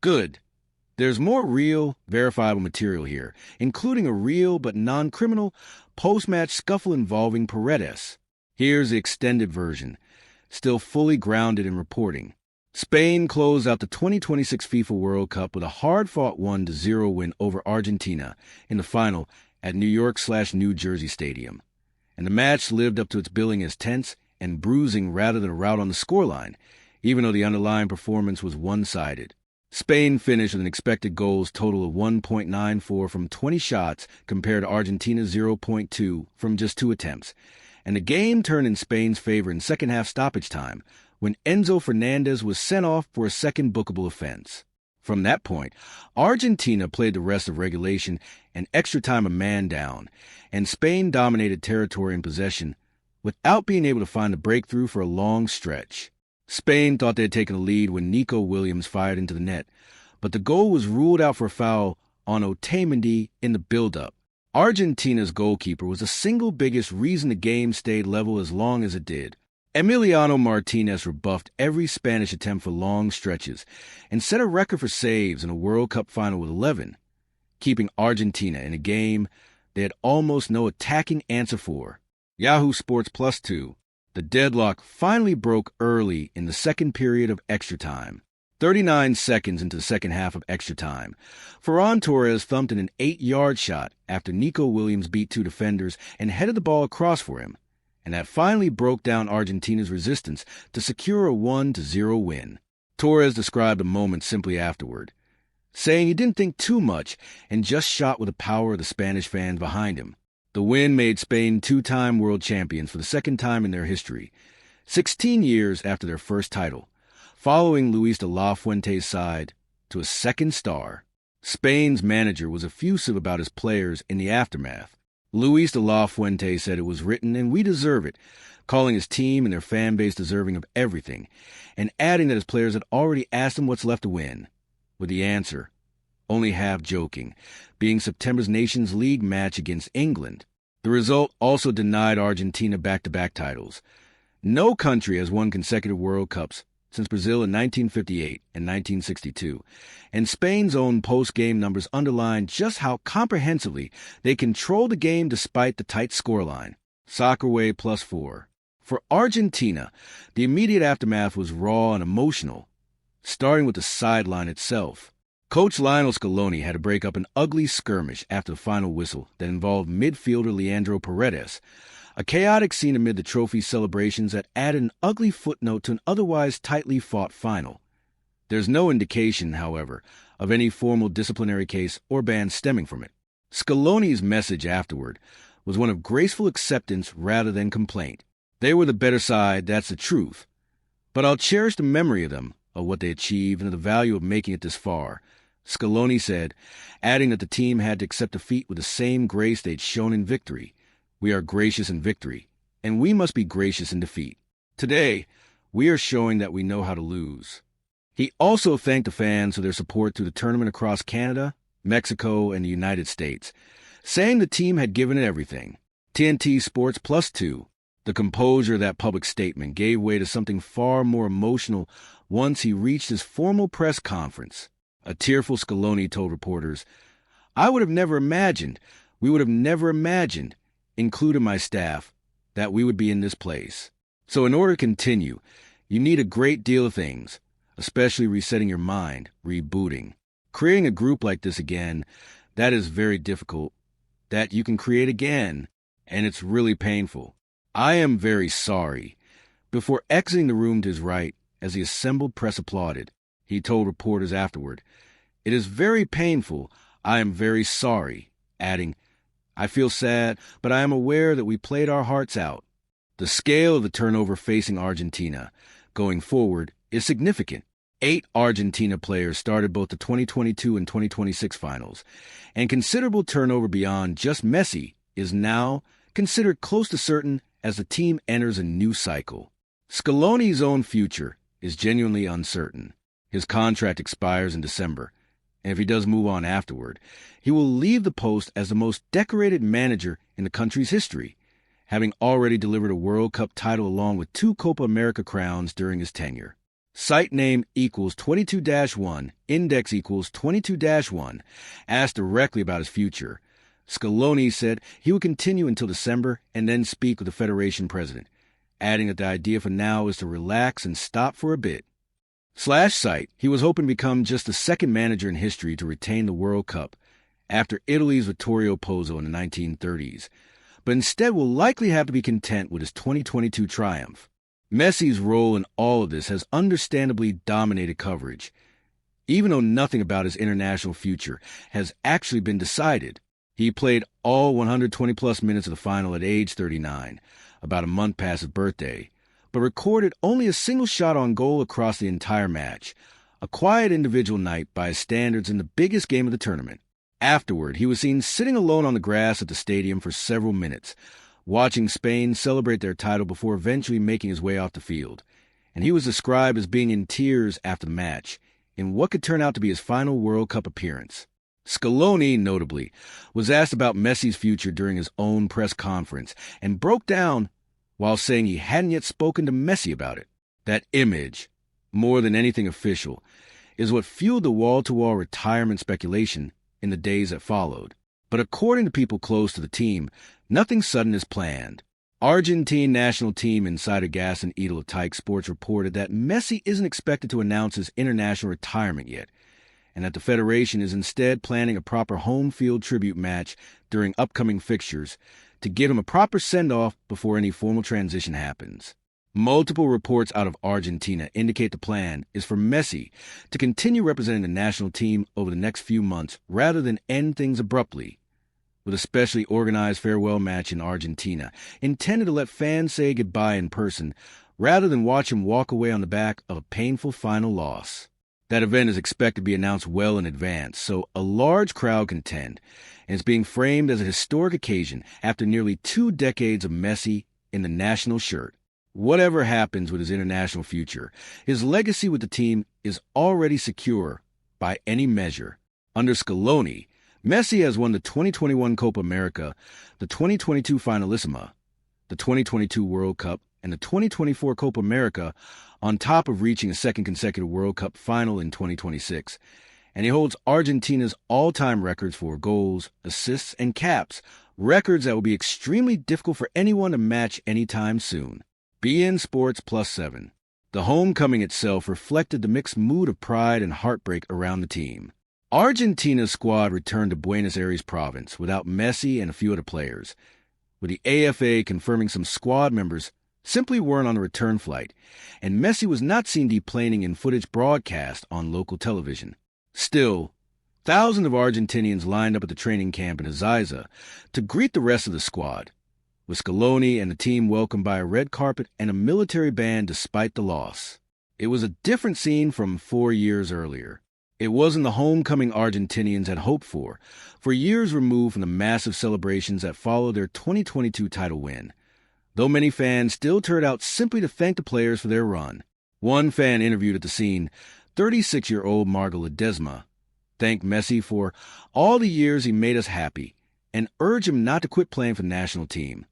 Good. There's more real, verifiable material here, including a real but non-criminal post-match scuffle involving Paredes. Here's the extended version, still fully grounded in reporting. Spain closed out the 2026 FIFA World Cup with a hard-fought 1-0 win over Argentina in the final at New York/New Jersey Stadium. And the match lived up to its billing as tense and bruising rather than a rout on the scoreline, even though the underlying performance was one-sided. Spain finished with an expected goals total of 1.94 from 20 shots compared to Argentina's 0.2 from just 2 attempts. And the game turned in Spain's favor in second-half stoppage time when Enzo Fernandez was sent off for a second bookable offense. From that point, Argentina played the rest of regulation and extra time a man down, and Spain dominated territory and possession without being able to find a breakthrough for a long stretch. Spain thought they had taken the lead when Nico Williams fired into the net, but the goal was ruled out for a foul on Otamendi in the build-up. Argentina's goalkeeper was the single biggest reason the game stayed level as long as it did. Emiliano Martinez rebuffed every Spanish attempt for long stretches and set a record for saves in a World Cup final with 11, keeping Argentina in a game they had almost no attacking answer for. Yahoo Sports Plus 2. The deadlock finally broke early in the second period of extra time. 39 seconds into the second half of extra time, Ferran Torres thumped in an 8-yard shot after Nico Williams beat 2 defenders and headed the ball across for him, and that finally broke down Argentina's resistance to secure a 1-0 win. Torres described the moment simply afterward, saying he didn't think too much and just shot with the power of the Spanish fans behind him. The win made Spain 2-time world champions for the second time in their history, 16 years after their first title, following Luis de la Fuente's side to a second star. Spain's manager was effusive about his players in the aftermath. Luis de la Fuente said it was written and we deserve it, calling his team and their fan base deserving of everything, and adding that his players had already asked him what's left to win, with the answer, only half joking, being September's Nations League match against England. The result also denied Argentina back-to-back titles. No country has won consecutive World Cups since Brazil in 1958 and 1962, and Spain's own post-game numbers underline just how comprehensively they controlled the game despite the tight scoreline. Soccerway +4. For Argentina, the immediate aftermath was raw and emotional, starting with the sideline itself. Coach Lionel Scaloni had to break up an ugly skirmish after the final whistle that involved midfielder Leandro Paredes, a chaotic scene amid the trophy celebrations that added an ugly footnote to an otherwise tightly fought final. There's no indication, however, of any formal disciplinary case or ban stemming from it. Scaloni's message afterward was one of graceful acceptance rather than complaint. They were the better side, that's the truth. But I'll cherish the memory of them, of what they achieved, and of the value of making it this far, Scaloni said, adding that the team had to accept defeat with the same grace they'd shown in victory. We are gracious in victory, and we must be gracious in defeat. Today, we are showing that we know how to lose. He also thanked the fans for their support through the tournament across Canada, Mexico, and the United States, saying the team had given it everything. TNT Sports +2. The composure of that public statement gave way to something far more emotional once he reached his formal press conference. A tearful Scaloni told reporters, "I would have never imagined, we would have never imagined, including my staff, that we would be in this place. So in order to continue, you need a great deal of things, especially resetting your mind, rebooting. Creating a group like this again, that is very difficult, that you can create again, and it's really painful. I am very sorry." Before exiting the room to his right, as the assembled press applauded, he told reporters afterward, "It is very painful. I am very sorry," adding, "I feel sad, but I am aware that we played our hearts out." The scale of the turnover facing Argentina going forward is significant. 8 Argentina players started both the 2022 and 2026 finals, and considerable turnover beyond just Messi is now considered close to certain as the team enters a new cycle. Scaloni's own future is genuinely uncertain. His contract expires in December, and if he does move on afterward, he will leave the post as the most decorated manager in the country's history, having already delivered a World Cup title along with 2 Copa America crowns during his tenure. Site name equals 22-1, index equals 22-1, asked directly about his future. Scaloni said he would continue until December and then speak with the Federation president, adding that the idea for now is to relax and stop for a bit. Site, he was hoping to become just the second manager in history to retain the World Cup, after Italy's Vittorio Pozzo in the 1930s, but instead will likely have to be content with his 2022 triumph. Messi's role in all of this has understandably dominated coverage, even though nothing about his international future has actually been decided. He played all 120-plus minutes of the final at age 39, about a month past his birthday, but recorded only a single shot on goal across the entire match, a quiet individual night by his standards in the biggest game of the tournament. Afterward, he was seen sitting alone on the grass at the stadium for several minutes, watching Spain celebrate their title before eventually making his way off the field, and he was described as being in tears after the match, in what could turn out to be his final World Cup appearance. Scaloni, notably, was asked about Messi's future during his own press conference and broke down while saying he hadn't yet spoken to Messi about it. That image, more than anything official, is what fueled the wall-to-wall retirement speculation in the days that followed. But according to people close to the team, nothing sudden is planned. Argentine national team insider Gaston Edel of Tyke Sports reported that Messi isn't expected to announce his international retirement yet, and that the Federation is instead planning a proper home field tribute match during upcoming fixtures to give him a proper send-off before any formal transition happens. Multiple reports out of Argentina indicate the plan is for Messi to continue representing the national team over the next few months rather than end things abruptly, with a specially organized farewell match in Argentina intended to let fans say goodbye in person rather than watch him walk away on the back of a painful final loss. That event is expected to be announced well in advance, so a large crowd can attend, and it's being framed as a historic occasion after nearly 2 decades of Messi in the national shirt. Whatever happens with his international future, his legacy with the team is already secure by any measure. Under Scaloni, Messi has won the 2021 Copa America, the 2022 Finalissima, the 2022 World Cup, and the 2024 Copa America, on top of reaching a second consecutive World Cup final in 2026. And he holds Argentina's all-time records for goals, assists, and caps, records that will be extremely difficult for anyone to match anytime soon. BN Sports +7. The homecoming itself reflected the mixed mood of pride and heartbreak around the team. Argentina's squad returned to Buenos Aires province without Messi and a few other players, with the AFA confirming some squad members simply weren't on a return flight, and Messi was not seen deplaning in footage broadcast on local television. Still, thousands of Argentinians lined up at the training camp in Ezeiza to greet the rest of the squad, with Scaloni and the team welcomed by a red carpet and a military band despite the loss. It was a different scene from 4 years earlier. It wasn't the homecoming Argentinians had hoped for years removed from the massive celebrations that followed their 2022 title win, though many fans still turned out simply to thank the players for their run. One fan interviewed at the scene, 36-year-old Marga Ledesma, thanked Messi for all the years he made us happy and urged him not to quit playing for the national team,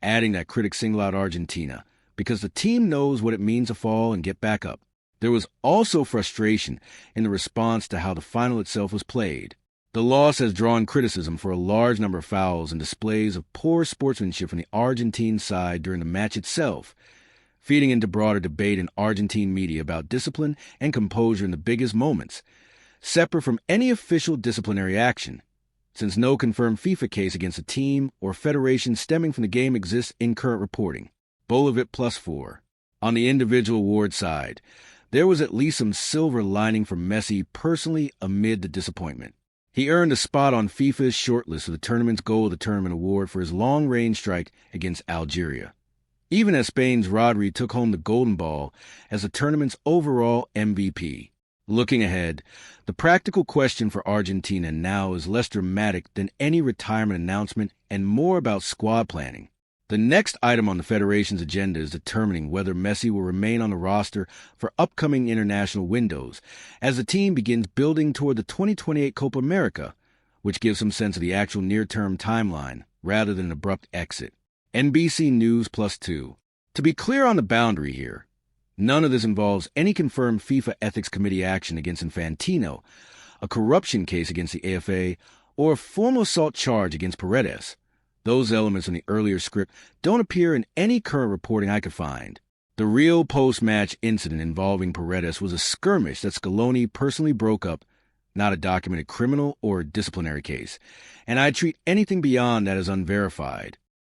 adding that critics single out Argentina because the team knows what it means to fall and get back up. There was also frustration in the response to how the final itself was played. The loss has drawn criticism for a large number of fouls and displays of poor sportsmanship from the Argentine side during the match itself, feeding into broader debate in Argentine media about discipline and composure in the biggest moments, separate from any official disciplinary action, since no confirmed FIFA case against a team or federation stemming from the game exists in current reporting. Bolivit +4. On the individual award side, there was at least some silver lining for Messi personally amid the disappointment. He earned a spot on FIFA's shortlist for the tournament's Goal of the Tournament award for his long-range strike against Algeria, even as Spain's Rodri took home the Golden Ball as the tournament's overall MVP. Looking ahead, the practical question for Argentina now is less dramatic than any retirement announcement and more about squad planning. The next item on the Federation's agenda is determining whether Messi will remain on the roster for upcoming international windows as the team begins building toward the 2028 Copa America, which gives some sense of the actual near-term timeline rather than an abrupt exit. NBC News +2. To be clear on the boundary here, None of this involves any confirmed FIFA Ethics Committee action against Infantino, a corruption case against the AFA, or a formal assault charge against Paredes. Those elements in the earlier script don't appear in any current reporting I could find. The real post-match incident involving Paredes was a skirmish that Scaloni personally broke up, not a documented criminal or disciplinary case, and I treat anything beyond that as unverified.